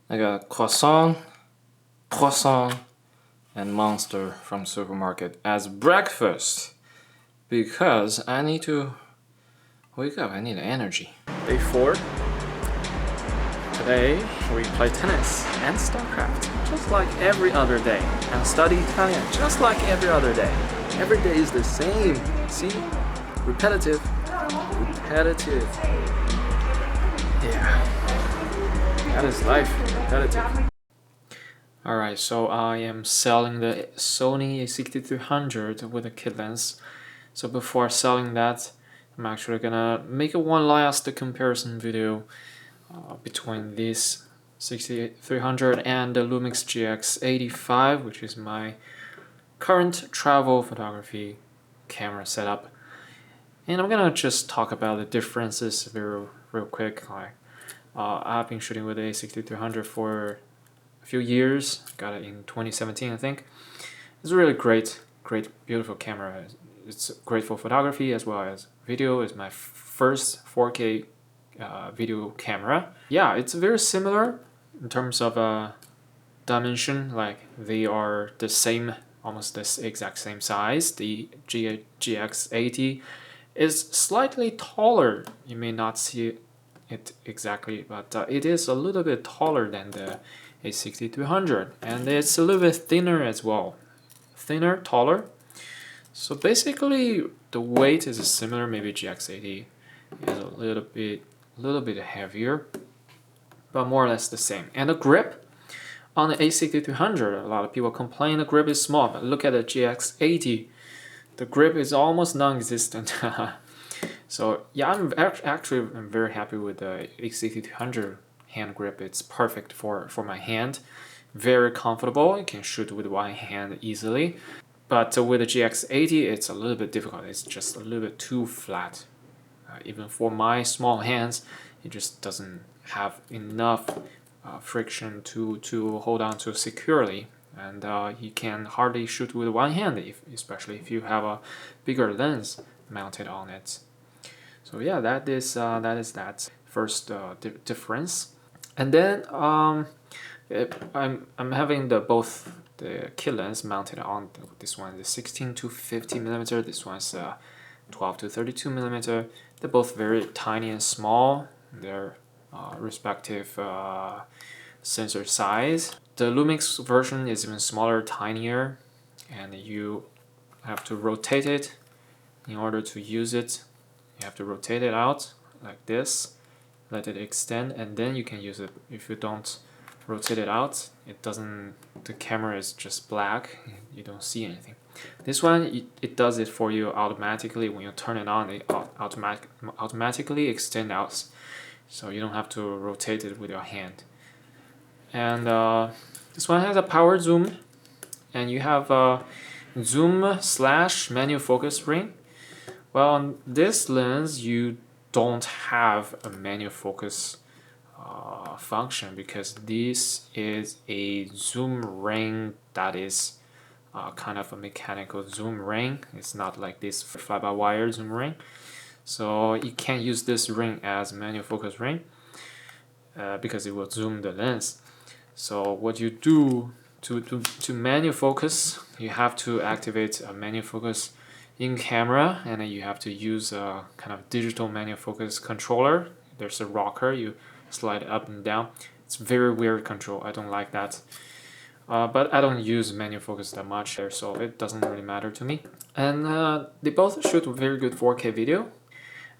I got croissant, and Monster from supermarket as breakfast because I need to wake up. I need energy. Day 4. Today we play tennis and StarCraft just like every other day, and study Italian just like every other day. Every day is the same. See? Repetitive. Yeah. That is life. Repetitive. Alright, so I am selling the Sony A6300 with a kit lens. So before selling that, I'm actually gonna make a one last comparison video between this 6300 and the Lumix GX85, which is my current travel photography camera setup. And I'm gonna just talk about the differences real quick. I've been shooting with the A6300 for a few years. Got it in 2017, I think. It's a really great, beautiful camera. It's great for photography as well as video. It's my first 4K video camera. Yeah, it's very similar in terms of dimension. Like they are the same, almost the exact same size. The GX80 is slightly taller. You may not see it exactly, but it is a little bit taller than the A6300, and it's a little bit thinner as well. Thinner, taller. So basically, the weight is similar. Maybe GX80 is a little bit heavier, but more or less the same. And the grip on the A6300, a lot of people complain the grip is small, but look at the GX80. The grip is almost non-existent. So yeah, I'm very happy with the A6300 hand grip. It's perfect for my hand. Very comfortable. You can shoot with one hand easily. But with the GX80, it's a little bit difficult. It's just a little bit too flat. Even for my small hands, it just doesn't have enough friction to hold on to securely. And you can hardly shoot with one hand, especially if you have a bigger lens mounted on it. So yeah, that is that first difference. And then I'm having both the kit lens mounted on. This one is 16 to 50 millimeter. This one's 12 to 32 millimeter. They're both very tiny and small. Their respective sensor size. The Lumix version is even smaller, tinier, and you have to rotate it in order to use it. You have to rotate it out like this, let it extend, and then you can use it. If you don't rotate it out, the camera is just black. You don't see anything. This one, it does it for you automatically. When you turn it on, it automatically extends out, so you don't have to rotate it with your hand. And this one has a power zoom, and you have a zoom / manual focus ring. Well, on this lens, you don't have a manual focus function because this is a zoom ring that is kind of a mechanical zoom ring. It's not like this fly-by-wire zoom ring. So you can't use this ring as a manual focus ring because it will zoom the lens. So what you do to manual focus, you have to activate a manual focus in camera, and then you have to use a kind of digital manual focus controller. There's a rocker, you slide up and down. It's very weird control. I don't like that. But I don't use manual focus that much there, so it doesn't really matter to me. And they both shoot very good 4K video.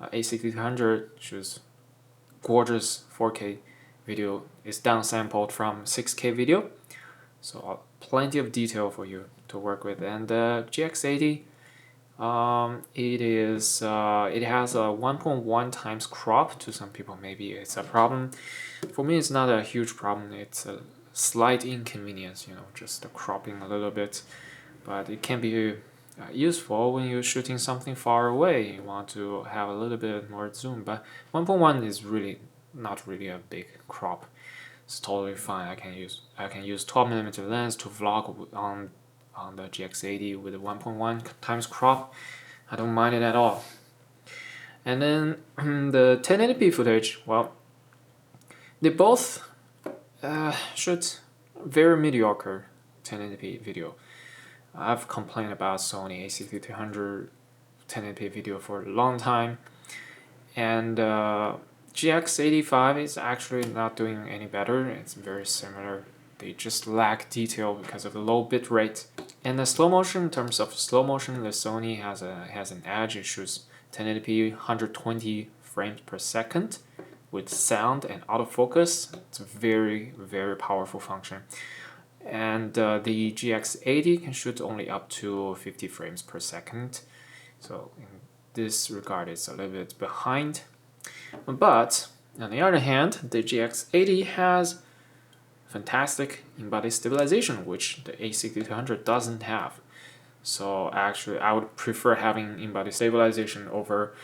A6300 shoots gorgeous 4K video. It's downsampled from 6K video, so plenty of detail for you to work with. And the GX80, it has a 1.1 times crop. To some people maybe it's a problem. For me it's not a huge problem. It's a slight inconvenience, just the cropping a little bit, but it can be useful when you're shooting something far away. You want to have a little bit more zoom, but 1.1 is really not really a big crop. It's totally fine. I can use 12mm lens to vlog on the GX80 with a 1.1 times crop. I don't mind it at all. And then the 1080p footage, well, they both shoots very mediocre 1080p video. I've complained about Sony A6300 1080p video for a long time, and GX85 is actually not doing any better. It's very similar. They just lack detail because of the low bit rate. And the slow motion, in terms of slow motion, the Sony has an edge. It shoots 1080p 120 frames per second with sound and autofocus. It's a very, very powerful function. And the GX80 can shoot only up to 50 frames per second. So in this regard, it's a little bit behind. But on the other hand, the GX80 has fantastic in-body stabilization, which the A6300 doesn't have. So actually, I would prefer having in-body stabilization over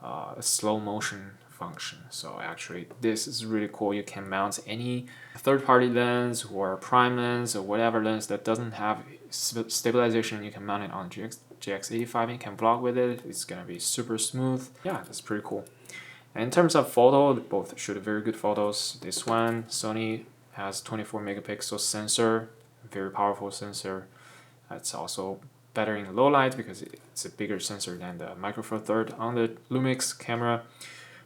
a slow motion function. So actually, this is really cool. You can mount any third-party lens or prime lens or whatever lens that doesn't have stabilization. You can mount it on GX85 and you can vlog with it. It's gonna be super smooth. Yeah, that's pretty cool. And in terms of photo, both shoot very good photos. This one, Sony has 24 megapixel sensor, very powerful sensor. It's also better in low light because it's a bigger sensor than the Micro Four Third on the Lumix camera.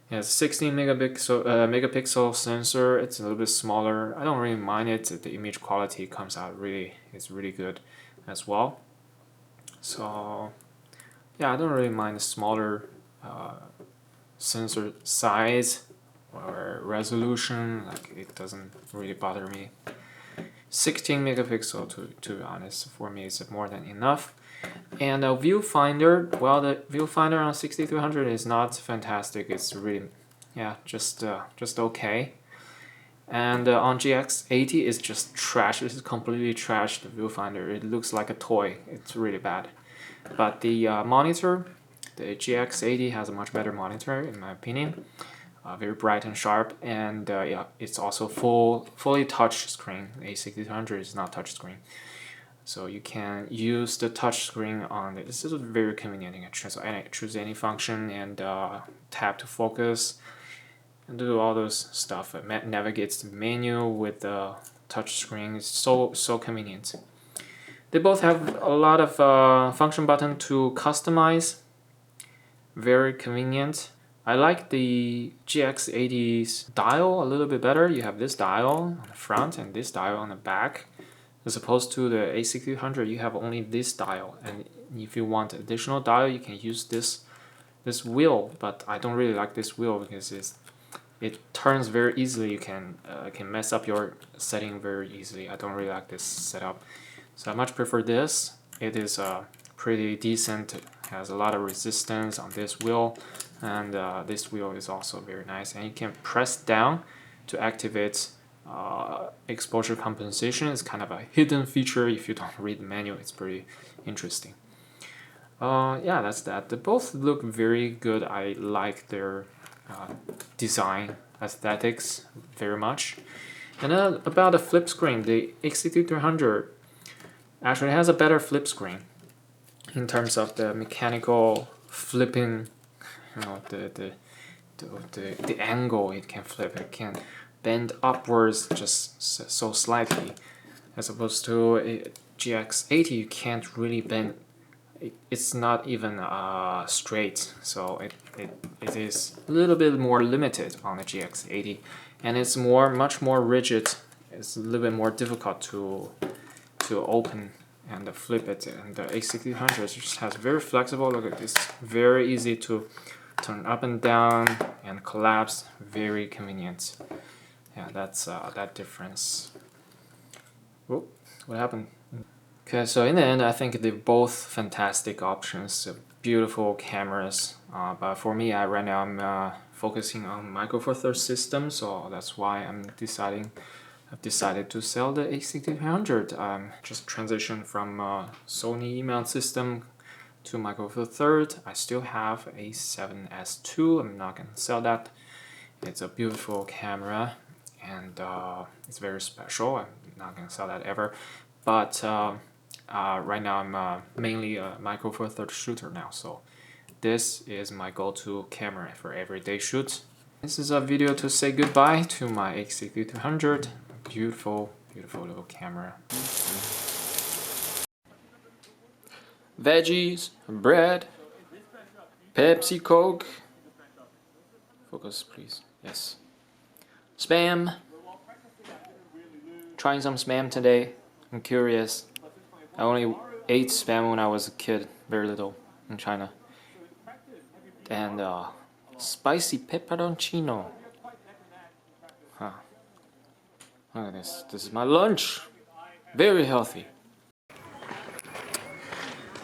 It has 16 megapixel sensor. It's a little bit smaller. I don't really mind it. The image quality comes out it's really good as well. So yeah, I don't really mind the smaller sensor size or resolution. Like, it doesn't really bother me. 16 megapixel to be honest, for me is more than enough. And a viewfinder, well, the viewfinder on 6300 is not fantastic. It's really, yeah, just okay. And on GX80 it's just trash. It's completely trash, the viewfinder. It looks like a toy. It's really bad. But the monitor, the GX80 has a much better monitor in my opinion. Very bright and sharp, and yeah, it's also fully touch screen. A6300 is not touch screen, so you can use the touch screen on it. This is very convenient. You can choose any function and tap to focus and do all those stuff. It navigates the menu with the touch screen. It's so convenient. They both have a lot of function button to customize. Very convenient. I like the GX80's dial a little bit better. You have this dial on the front and this dial on the back. As opposed to the A6300, you have only this dial. And if you want additional dial, you can use this wheel. But I don't really like this wheel because it turns very easily. You can mess up your setting very easily. I don't really like this setup. So I much prefer this. It is pretty decent. It has a lot of resistance on this wheel. And this wheel is also very nice, and you can press down to activate exposure compensation. It's kind of a hidden feature. If you don't read the manual, it's pretty interesting. Yeah, that's that. They both look very good. I like their design aesthetics very much. And about the flip screen, the A6300 actually has a better flip screen in terms of the mechanical flipping. You know, the angle it can flip. It can bend upwards just so slightly, as opposed to a GX80. You can't really bend. It's not even straight, so it is a little bit more limited on the GX80, and it's much more rigid. It's a little bit more difficult to open and flip it. And the A6300 just has very flexible. Look at this, very easy to turn up and down and collapse. Very convenient. Yeah, that's that difference. Oh, what happened? Okay, so in the end, I think they're both fantastic options, beautiful cameras. But for me, right now I'm focusing on Micro Four Third system, so that's why I've decided to sell the A6300. Just transition from Sony E-mount system to Micro Four Third. I still have a A7S II. I'm not gonna sell that. It's a beautiful camera, and it's very special. I'm not gonna sell that ever. But right now I'm mainly a Micro Four Third shooter now, so this is my go-to camera for everyday shoots. This is a video to say goodbye to my A6300. Beautiful, beautiful little camera. Veggies, bread, Pepsi, Coke. Focus, please. Yes. Spam. Trying some spam today. I'm curious. I only ate spam when I was a kid, very little, in China. And spicy pepperoncino. Huh. Look at this. This is my lunch. Very healthy.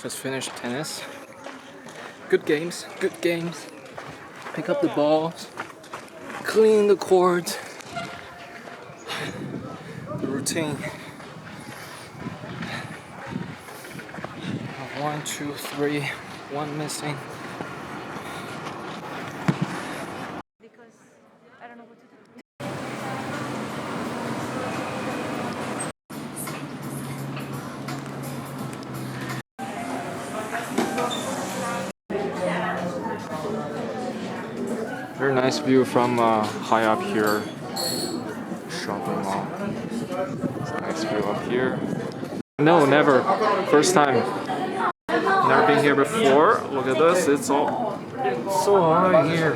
Just finished tennis. Good games. Good games. Pick up the balls. Clean the court. The routine. 1, 2, 3. One missing. Because I don't know what to do. Very nice view from high up here. Shopping mall. It's a nice view up here. No, never. First time. Never been here before. Look at this. It's all so high here.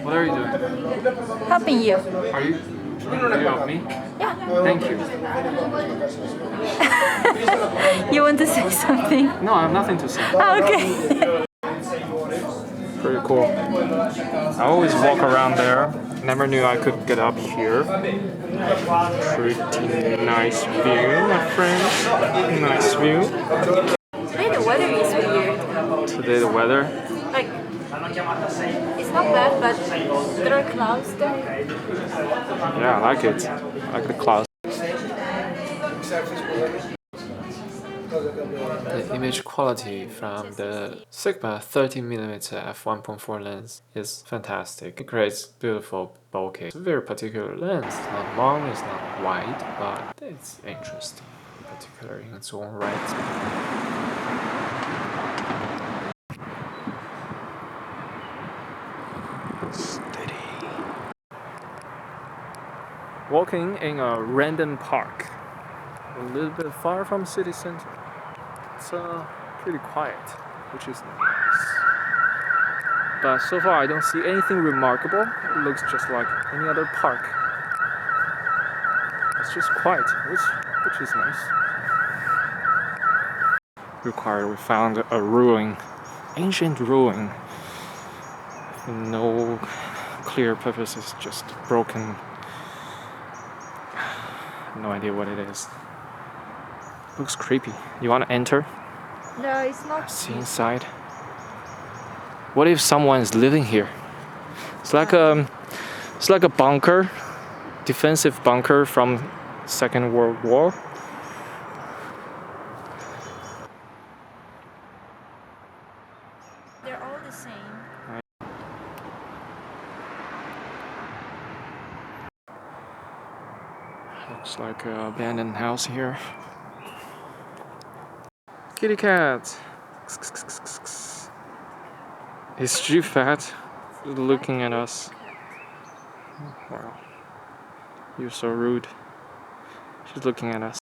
What are you doing? Helping you. Are you help me? Yeah. Thank you. You want to say something? No, I have nothing to say. Oh, okay. Pretty cool. I always walk around there. Never knew I could get up here. Pretty nice view, my friends. Nice view. Today the weather is weird. Today the weather. Like, it's not bad, but there are clouds there. Yeah, I like it. I like the clouds. The image quality from the Sigma 30mm f1.4 lens is fantastic. It creates beautiful bokeh. It's a very particular lens. It's not long, it's not wide, but it's interesting, particularly in its own right. Steady. Walking in a random park, a little bit far from city center. It's pretty quiet, which is nice. But so far I don't see anything remarkable. It looks just like any other park. It's just quiet, which is nice. We found a ruin, ancient ruin. No clear purposes, just broken. No idea what it is. Looks creepy. You want to enter? No, it's not. See inside. What if someone's living here? It's like a bunker, defensive bunker from Second World War. They're all the same. Looks like an abandoned house here. Kitty cat. Is she fat? Looking at us. Wow. You're so rude. She's looking at us.